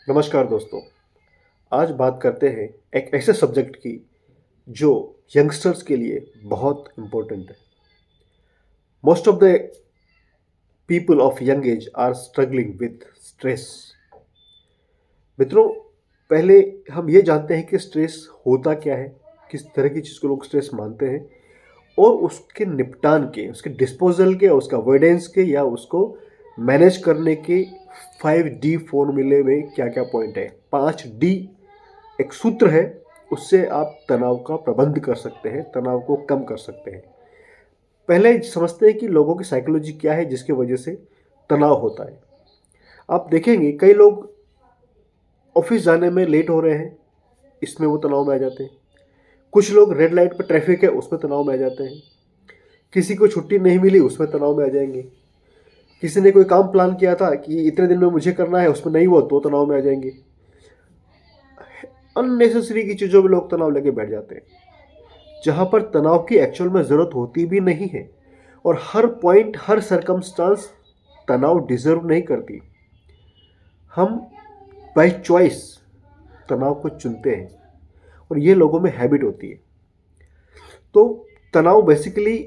नमस्कार दोस्तों। आज बात करते हैं एक ऐसे सब्जेक्ट की जो यंगस्टर्स के लिए बहुत इम्पोर्टेंट है। Most of the people of young age are struggling with stress. मित्रों, पहले हम ये जानते हैं कि स्ट्रेस होता क्या है, किस तरह की चीज़ को लोग स्ट्रेस मानते हैं और उसके निपटान के, उसके डिस्पोजल के, उसका अवॉइडेंस के या उसको मैनेज करने के 5D फॉर्मूले में क्या क्या पॉइंट है। 5D एक सूत्र है, उससे आप तनाव का प्रबंध कर सकते हैं, तनाव को कम कर सकते हैं। पहले समझते हैं कि लोगों की साइकोलॉजी क्या है जिसकी वजह से तनाव होता है। आप देखेंगे कई लोग ऑफिस जाने में लेट हो रहे हैं, इसमें वो तनाव में आ जाते हैं। कुछ लोग रेड लाइट पर ट्रैफिक है उसमें तनाव में आ जाते हैं। किसी को छुट्टी नहीं मिली उसमें तनाव में आ जाएंगे। किसी ने कोई काम प्लान किया था कि इतने दिन में मुझे करना है, उसमें नहीं हुआ तो तनाव में आ जाएंगे। अननेसेसरी की चीज़ों में लोग तनाव लेके बैठ जाते हैं, जहाँ पर तनाव की एक्चुअल में ज़रूरत होती भी नहीं है। और हर पॉइंट, हर सरकमस्टांस तनाव डिजर्व नहीं करती। हम बाय चॉइस तनाव को चुनते हैं और ये लोगों में हैबिट होती है। तो तनाव बेसिकली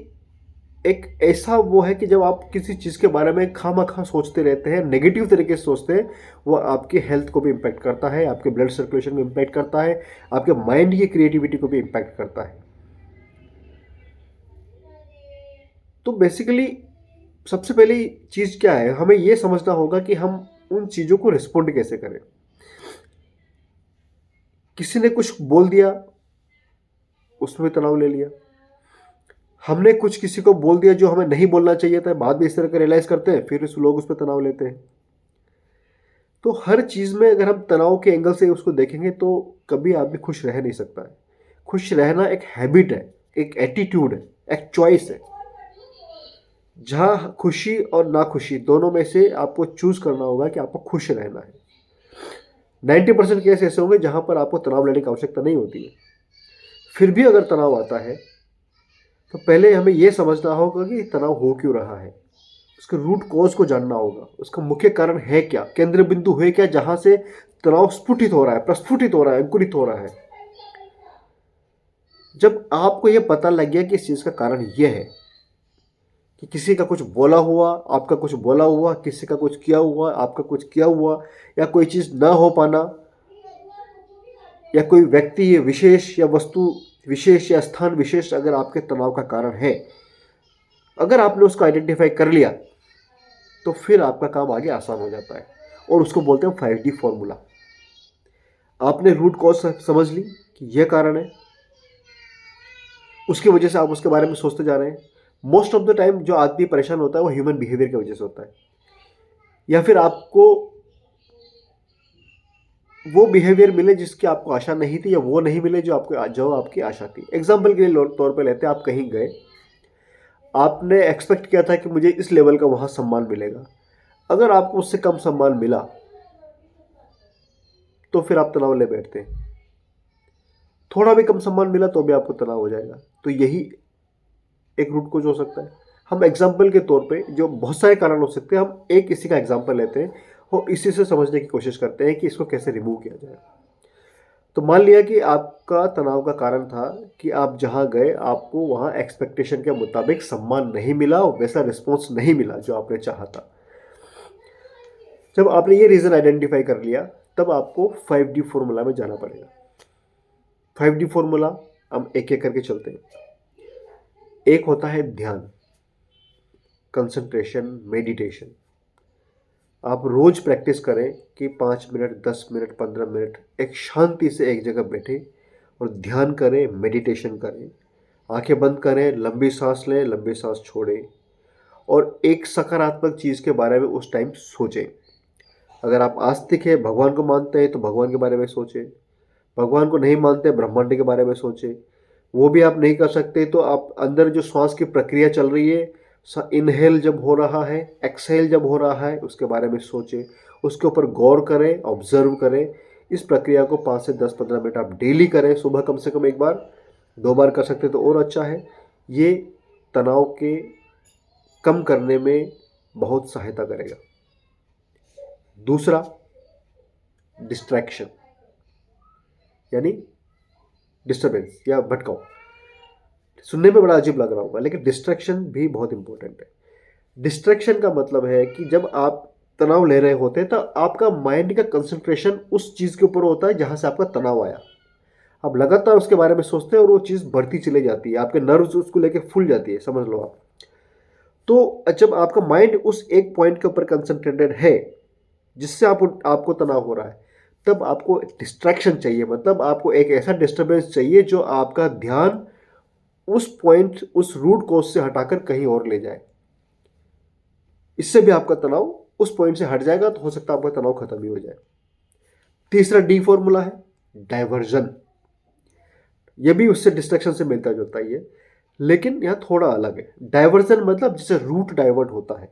एक ऐसा वो है कि जब आप किसी चीज़ के बारे में खामखा सोचते रहते हैं, नेगेटिव तरीके से सोचते हैं, वो आपके हेल्थ को भी इम्पैक्ट करता है, आपके ब्लड सर्कुलेशन को इम्पैक्ट करता है, आपके माइंड की क्रिएटिविटी को भी इम्पैक्ट करता है। तो बेसिकली सबसे पहली चीज़ क्या है, हमें ये समझना होगा कि हम उन चीज़ों को रिस्पॉन्ड कैसे करें। किसी ने कुछ बोल दिया, उसमें तनाव ले लिया। हमने कुछ किसी को बोल दिया जो हमें नहीं बोलना चाहिए था, बाद में इस तरह का रियलाइज़ करते हैं, फिर लोग उस पर तनाव लेते हैं। तो हर चीज़ में अगर हम तनाव के एंगल से उसको देखेंगे तो कभी आदमी खुश रह नहीं सकता है। खुश रहना एक हैबिट है, एक एटीट्यूड है, एक चॉइस है। जहाँ खुशी और नाखुशी दोनों में से आपको चूज करना होगा कि आपको खुश रहना है। 90% केस ऐसे होंगे जहाँ पर आपको तनाव लेने की आवश्यकता नहीं होती है। फिर भी अगर तनाव आता है तो पहले हमें यह समझना होगा कि तनाव हो क्यों रहा है, उसके रूट कॉज को जानना होगा, उसका मुख्य कारण है क्या, केंद्र बिंदु है क्या जहां से तनाव स्फुटित हो रहा है, प्रस्फुटित हो रहा है, अंकुरित हो रहा है। जब आपको यह पता लग गया कि इस चीज का कारण यह है कि किसी का कुछ बोला हुआ, आपका कुछ बोला हुआ, किसी का कुछ किया हुआ, आपका कुछ किया हुआ, या कोई चीज ना हो पाना, या कोई व्यक्ति विशेष या वस्तु विशेष या स्थान विशेष अगर आपके तनाव का कारण है, अगर आपने उसको आइडेंटिफाई कर लिया तो फिर आपका काम आगे आसान हो जाता है। और उसको बोलते हैं 5D फॉर्मूला। आपने रूट कॉज समझ ली कि यह कारण है, उसकी वजह से आप उसके बारे में सोचते जा रहे हैं। मोस्ट ऑफ द टाइम जो आदमी परेशान होता है वो ह्यूमन बिहेवियर की वजह से होता है, या फिर आपको वो बिहेवियर मिले जिसकी आपको आशा नहीं थी, या वो नहीं मिले जो आपकी आशा थी। एग्जाम्पल के लिए तौर पर लेते हैं, आप कहीं गए, आपने एक्सपेक्ट किया था कि मुझे इस लेवल का वहां सम्मान मिलेगा। अगर आपको उससे कम सम्मान मिला तो फिर आप तनाव ले बैठते हैं। थोड़ा भी कम सम्मान मिला तो भी आपको तनाव हो जाएगा। तो यही एक रूट कोज हो सकता है। हम एग्जाम्पल के तौर पे, जो बहुत सारे कारण हो सकते हैं, हम एक किसी का एग्जाम्पल लेते हैं और इसी से समझने की कोशिश करते हैं कि इसको कैसे रिमूव किया जाए। तो मान लिया कि आपका तनाव का कारण था कि आप जहां गए आपको वहां एक्सपेक्टेशन के मुताबिक सम्मान नहीं मिला, वैसा रिस्पॉन्स नहीं मिला जो आपने चाहा था। जब आपने ये रीज़न आइडेंटिफाई कर लिया तब आपको 5D फॉर्मूला में जाना पड़ेगा। 5D फॉर्मूला हम एक एक करके चलते हैं। एक होता है ध्यान, कंसंट्रेशन, मेडिटेशन। आप रोज प्रैक्टिस करें कि 5 मिनट, 10 मिनट, 15 मिनट एक शांति से एक जगह बैठे और ध्यान करें, मेडिटेशन करें। आंखें बंद करें, लंबी सांस लें, लंबी सांस छोड़ें और एक सकारात्मक चीज़ के बारे में उस टाइम सोचें। अगर आप आस्तिक हैं, भगवान को मानते हैं तो भगवान के बारे में सोचें। भगवान को नहीं मानते, ब्रह्मांड के बारे में सोचें। वो भी आप नहीं कर सकते तो आप अंदर जो श्वास की प्रक्रिया चल रही है, इनहेल जब हो रहा है, एक्सहेल जब हो रहा है, उसके बारे में सोचें, उसके ऊपर गौर करें, ऑब्जर्व करें। इस प्रक्रिया को 5 से 10-15 मिनट आप डेली करें। सुबह कम से कम एक बार, 2 बार कर सकते तो और अच्छा है। ये तनाव के कम करने में बहुत सहायता करेगा। दूसरा, डिस्ट्रैक्शन, यानी डिस्टर्बेंस या भटकाव। सुनने में बड़ा अजीब लग रहा होगा, लेकिन डिस्ट्रैक्शन भी बहुत इंपॉर्टेंट है। डिस्ट्रैक्शन का मतलब है कि जब आप तनाव ले रहे होते हैं तो आपका माइंड का कंसंट्रेशन उस चीज़ के ऊपर होता है जहाँ से आपका तनाव आया। आप लगातार उसके बारे में सोचते हैं और वो चीज़ बढ़ती चली जाती है, आपके नर्व्स उसको लेके फूल जाती है, समझ लो आप। तो जब आपका माइंड उस एक पॉइंट के ऊपर कंसंट्रेटेड है जिससे आपको तनाव हो रहा है, तब आपको डिस्ट्रैक्शन चाहिए। मतलब आपको एक ऐसा डिस्टर्बेंस चाहिए जो आपका ध्यान उस पॉइंट, उस रूट कोज से हटाकर कहीं और ले जाए। इससे भी आपका तनाव उस पॉइंट से हट जाएगा, तो हो सकता है आपका तनाव खत्म ही हो जाए। तीसरा डी फॉर्मूला है डाइवर्जन। यह भी उससे डिस्ट्रैक्शन से मिलता जुलता ही है, लेकिन यह थोड़ा अलग है। डाइवर्जन मतलब जिससे रूट डाइवर्ट होता है।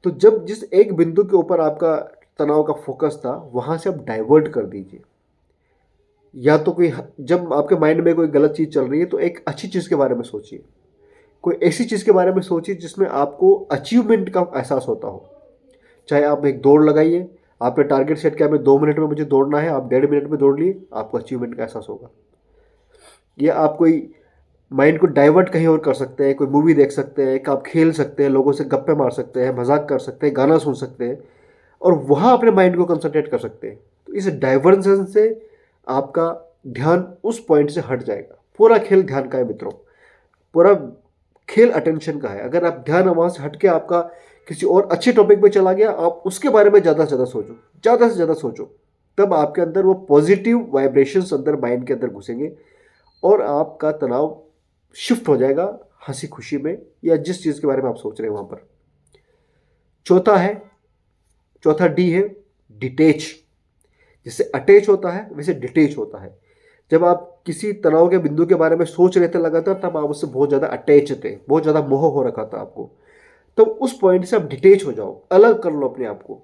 तो जब जिस एक बिंदु के ऊपर आपका तनाव का फोकस था, वहां से आप डाइवर्ट कर दीजिए। या तो जब आपके माइंड में कोई गलत चीज़ चल रही है तो एक अच्छी चीज़ के बारे में सोचिए। कोई ऐसी चीज़ के बारे में सोचिए जिसमें आपको अचीवमेंट का एहसास होता हो। चाहे आप एक दौड़ लगाइए, आपने टारगेट सेट किया, मैं 2 मिनट में मुझे दौड़ना है, आप 1.5 मिनट में दौड़ लिए, आपको अचीवमेंट का एहसास होगा। या आप कोई माइंड को डाइवर्ट कहीं और कर सकते हैं, कोई मूवी देख सकते हैं, आप खेल सकते हैं, लोगों से गप्पे मार सकते हैं, मजाक कर सकते हैं, गाना सुन सकते हैं और वहाँ अपने माइंड को कंसंट्रेट कर सकते हैं। तो इस डाइवर्जन से आपका ध्यान उस पॉइंट से हट जाएगा। पूरा खेल ध्यान का है मित्रों, पूरा खेल अटेंशन का है। अगर आप ध्यान वहाँ से हट के आपका किसी और अच्छे टॉपिक पे चला गया, आप उसके बारे में ज़्यादा से ज़्यादा सोचो, ज़्यादा से ज़्यादा सोचो, तब आपके अंदर वो पॉजिटिव वाइब्रेशंस अंदर माइंड के अंदर घुसेंगे और आपका तनाव शिफ्ट हो जाएगा हंसी खुशी में या जिस चीज़ के बारे में आप सोच रहे हैं वहाँ पर। चौथा डी है डिटेच। जिससे अटैच होता है वैसे डिटेच होता है। जब आप किसी तनाव के बिंदु के बारे में सोच रहे थे लगातार, तब आप उससे बहुत ज़्यादा अटैच थे, बहुत ज़्यादा मोह हो रखा था आपको। तब उस पॉइंट से आप डिटेच हो जाओ, अलग कर लो अपने आप को।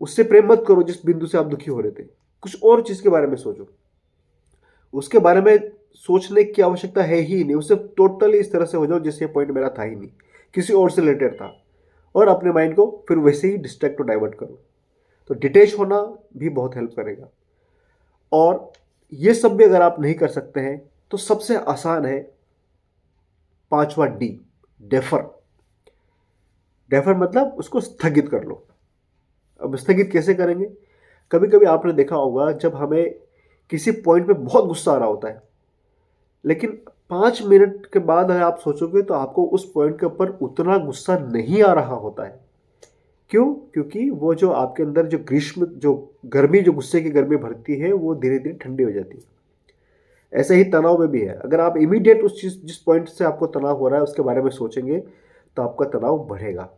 उससे प्रेम मत करो जिस बिंदु से आप दुखी हो रहे थे, कुछ और चीज़ के बारे में सोचो। उसके बारे में सोचने की आवश्यकता है ही नहीं, उससे टोटली इस तरह से हो जाओ जैसे ये पॉइंट मेरा था ही नहीं, किसी और से रिलेटेड था, और अपने माइंड को फिर वैसे ही डिस्ट्रैक्ट और डाइवर्ट करो। तो डिटेच होना भी बहुत हेल्प करेगा। और ये सब भी अगर आप नहीं कर सकते हैं तो सबसे आसान है 5वां डी, डेफर। डेफर मतलब उसको स्थगित कर लो। अब स्थगित कैसे करेंगे? कभी कभी आपने देखा होगा जब हमें किसी पॉइंट पे बहुत गुस्सा आ रहा होता है, लेकिन 5 मिनट के बाद अगर आप सोचोगे तो आपको उस पॉइंट के ऊपर उतना गुस्सा नहीं आ रहा होता है। क्यों? क्योंकि वो जो आपके अंदर जो गर्मी, जो गुस्से की गर्मी भरती है, वो धीरे धीरे ठंडी हो जाती है। ऐसे ही तनाव में भी है। अगर आप इमीडिएट उस चीज़, जिस पॉइंट से आपको तनाव हो रहा है, उसके बारे में सोचेंगे तो आपका तनाव बढ़ेगा।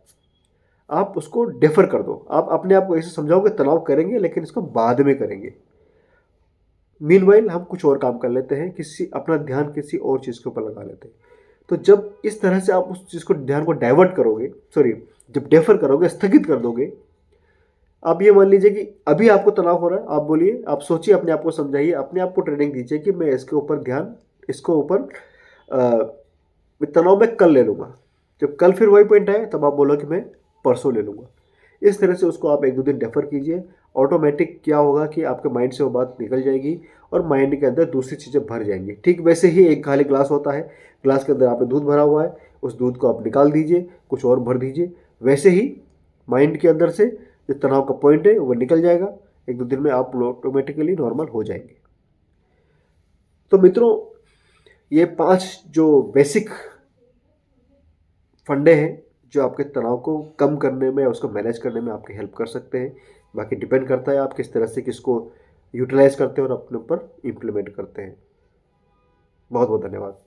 आप उसको डेफर कर दो। आप अपने आप को ऐसे समझाओ कि तनाव करेंगे लेकिन इसको बाद में करेंगे। मीनवाइल हम कुछ और काम कर लेते हैं, अपना ध्यान किसी और चीज़ के ऊपर लगा लेते हैं। तो जब इस तरह से आप उस चीज़ को, ध्यान को डाइवर्ट करोगे, जब डेफर करोगे, स्थगित कर दोगे, आप ये मान लीजिए कि अभी आपको तनाव हो रहा है, आप बोलिए, आप सोचिए, अपने आप को समझाइए, अपने आप को ट्रेनिंग दीजिए कि मैं इसको ऊपर मैं तनाव में कल ले लूँगा। जब कल फिर वही पॉइंट आए तब आप बोलो कि मैं परसों ले लूँगा। इस तरह से उसको आप 1-2 दिन डेफर कीजिए। ऑटोमेटिक क्या होगा कि आपके माइंड से वो बात निकल जाएगी और माइंड के अंदर दूसरी चीज़ें भर जाएंगी। ठीक वैसे ही एक खाली ग्लास होता है, ग्लास के अंदर आपने दूध भरा हुआ है, उस दूध को आप निकाल दीजिए, कुछ और भर दीजिए। वैसे ही माइंड के अंदर से जो तनाव का पॉइंट है वो निकल जाएगा। 1-2 दिन में आप ऑटोमेटिकली नॉर्मल हो जाएंगे। तो मित्रों, ये 5 जो बेसिक फंडे हैं जो आपके तनाव को कम करने में, उसको मैनेज करने में आपकी हेल्प कर सकते हैं। बाकी डिपेंड करता है आप किस तरह से किसको यूटिलाइज करते हैं और अपने ऊपर इम्प्लीमेंट करते हैं। बहुत बहुत धन्यवाद।